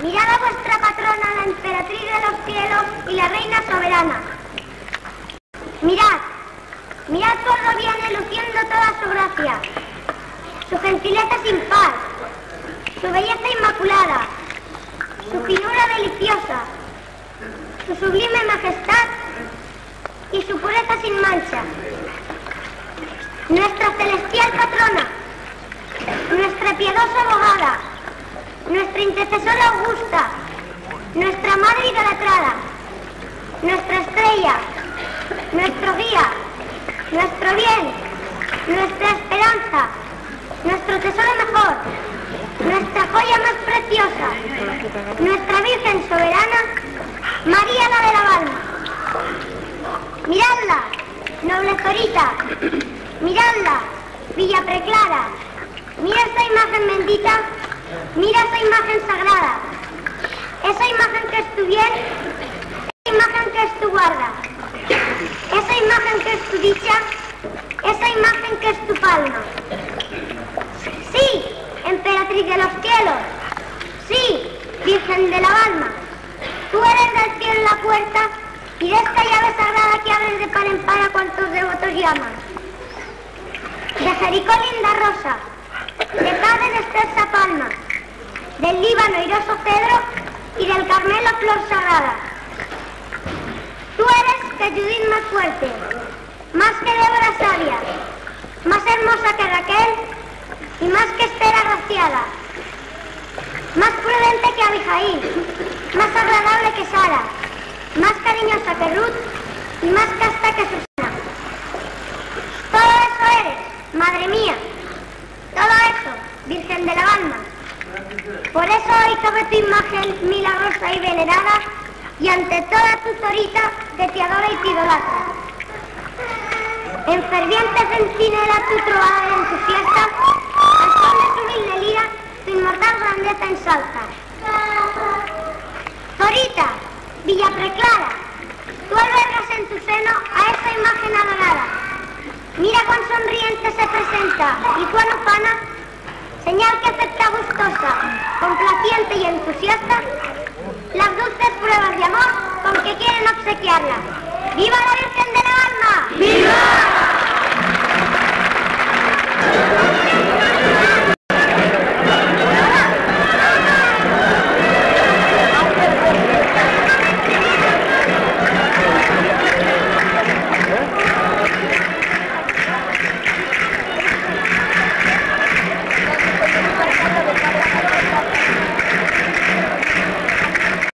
Mirad a vuestra patrona, la emperatriz de los cielos y la reina soberana. Mirad, mirad cuando viene luciendo toda su gracia, su gentileza sin par, su belleza inmaculada, su finura deliciosa, su sublime majestad y su pureza sin mancha. Nuestra celestial patrona, nuestra piadosa abogada, nuestra intercesora augusta, nuestra madre idolatrada, nuestra estrella, nuestro guía, nuestro bien, nuestra esperanza, nuestro tesoro mejor, nuestra joya más preciosa, nuestra Virgen soberana, María la de la Balma. Miradla, noble Zorita, miradla, Villa Preclara, mira esa imagen bendita, mira esa imagen sagrada, esa imagen que es tu bien, esa imagen que es tu guarda, esa imagen que es tu dicha, esa imagen que es tu palma. Sí, emperatriz de los cielos, sí, Virgen de la Balma, tú eres del cielo la puerta y de esta llave sagrada que abres de par en par a cuantos devotos llaman. De Jericó linda rosa, de Cádiz estresa palma, del Líbano airoso cedro y del Carmelo flor sagrada. Tú eres que Judith más fuerte, más que Débora sabia, más hermosa que Raquel y más que Esther agraciada, más prudente que Abijail, más agradable que Sara, más cariñosa que Ruth y más casta que Susana. Todo eso eres, madre mía, todo eso, Virgen de la Balma. Por eso hoy sobre tu imagen milagrosa y venerada y ante toda tu Zorita que te adora y te idolatra. En ferviente centinela tu trovada y en tu fiesta, al son de tu humilde lira, tu inmortal grandeza ensalzas.